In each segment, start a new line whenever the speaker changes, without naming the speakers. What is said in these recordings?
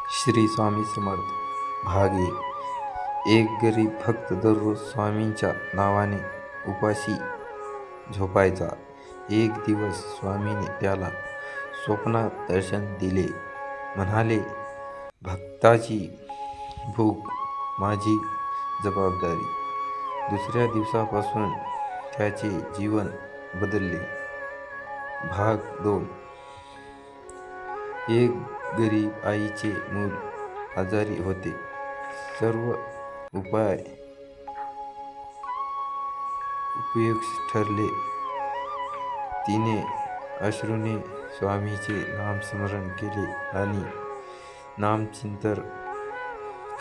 श्री स्वामी समर्थ. भाग एक गरीब भक्त दररोज स्वामींच्या नावाने उपाशी झोपायचा. एक दिवस स्वामीने त्याला स्वप्नात दर्शन दिले. म्हणाले, भक्ताची भूक माझी जबाबदारी. दुसऱ्या दिवसापासून त्याचे जीवन बदलले. भाग 2. एक गरीब आईचे मूल आजारी होते. सर्व उपाय उपयुक्त ठरले. तिने अश्रूने स्वामीचे नामस्मरण केले आणि नामचिंतन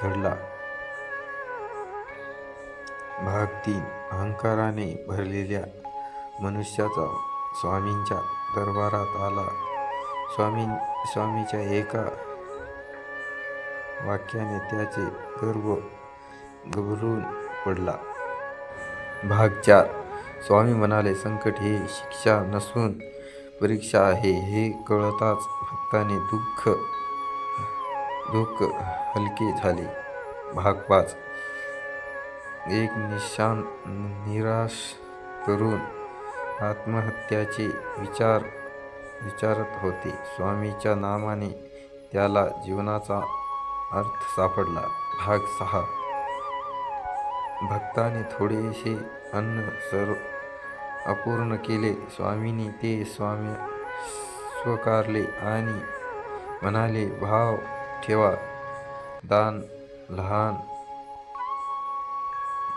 घडला. भाग 3. अहंकाराने भरलेल्या मनुष्याचा स्वामींच्या दरबारात आला. स्वामीच्या एका वाक्याने त्याचे गर्व गभरून पडला. भाग 4. स्वामी म्हणाले, संकट हे शिक्षा नसून परीक्षा आहे. हे कळताच भक्ताने दुःख हलके झाले. भाग 5. एक निराश तरुण आत्महत्याचे विचारत होते. स्वामीच्या नामाने त्याला जीवनाचा अर्थ सापडला. भाग 6. भक्ताने थोडेसे अन्न अपूर्ण केले. स्वामींनी ते स्वीकारले आणि म्हणाले, भाव ठेवा, दान लहान.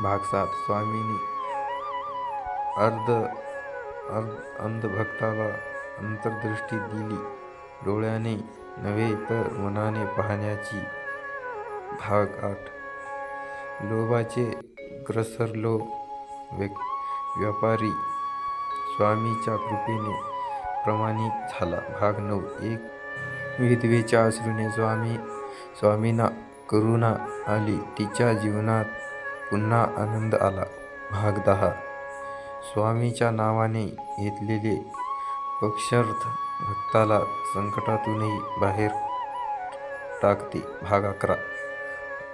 भाग 7. स्वामींनी अंध भक्ताला अंतर्दृष्टी दिली, डोळ्याने नव्हे तर मनाने पाहण्याची. भाग 8. लोभाचे ग्रसरलो व्यापारी स्वामीच्या कृपेने प्रमाणित झाला. भाग 9. एक विधवेच्या अश्रूने स्वामींना करुणा आली. तिच्या जीवनात पुन्हा आनंद आला. भाग 10. स्वामीच्या नावाने घेतलेले पक्षार्थ भक्ताला संकटातूनही बाहेर टाकते. भाग 11.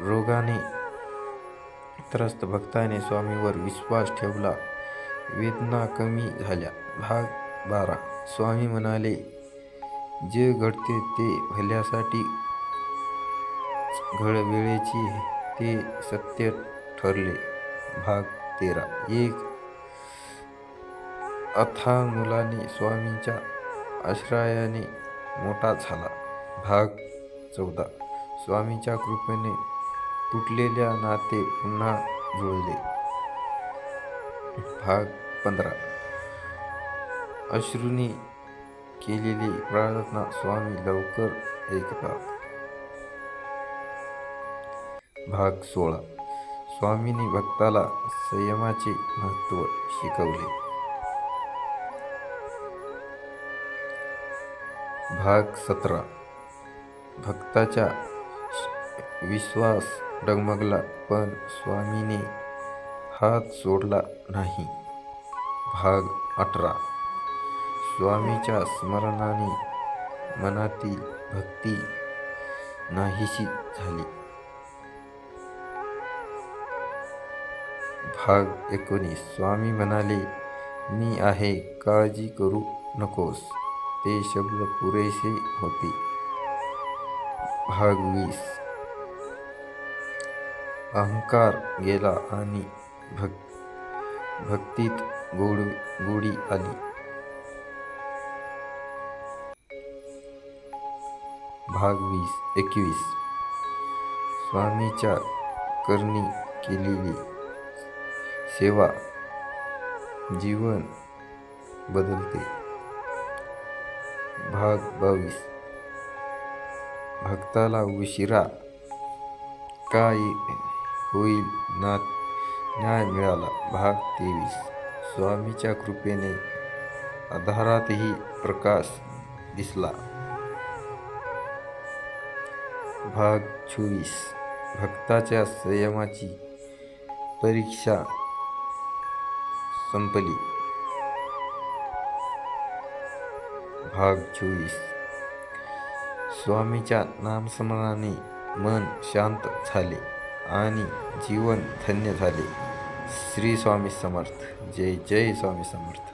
रोगाने त्रस्त भक्ताने स्वामींवर विश्वास ठेवला, वेदना कमी झाल्या. भाग 12. स्वामी म्हणाले, जे घडते ते भल्यासाठी वेळेची ते सत्य ठरले. भाग 13. एक अथांग मुलाने स्वामींच्या आश्रयाने मोठा झाला. भाग 14. स्वामींच्या कृपेने तुटलेल्या नाते पुन्हा जुळले. भाग 15. अश्रूंनी केलेली प्रार्थना स्वामी लवकर ऐकतात. भाग 16. स्वामींनी भक्ताला संयमाचे महत्त्व शिकवले. भाग 17. भक्ताचा विश्वास डगमगला पण स्वामीने हात सोडला नाही. भाग 18. स्वामीच्या स्मरणाने मनातील भक्ती नाहीशी झाली. भाग 19. स्वामी म्हणाले, मी आहे, काळजी करू नकोस. ते शब्द पुरेसे होते. भाग 20. अहंकार गेला आणि भक्तीत गोडी आली. भाग 21. स्वामीच्या करणी केलेली सेवा जीवन बदलते. भाग 22. भक्ताला उशिरा का होईल न्याय मिळाला. भाग 23. स्वामीच्या कृपेने अंधारातही प्रकाश दिसला. भाग 24. भक्ताच्या संयमाची परीक्षा संपली. भाग 24. स्वामीच्या नामस्मरणाने मन शांत झाले आणि जीवन धन्य झाले. श्री स्वामी समर्थ. जय जय स्वामी समर्थ.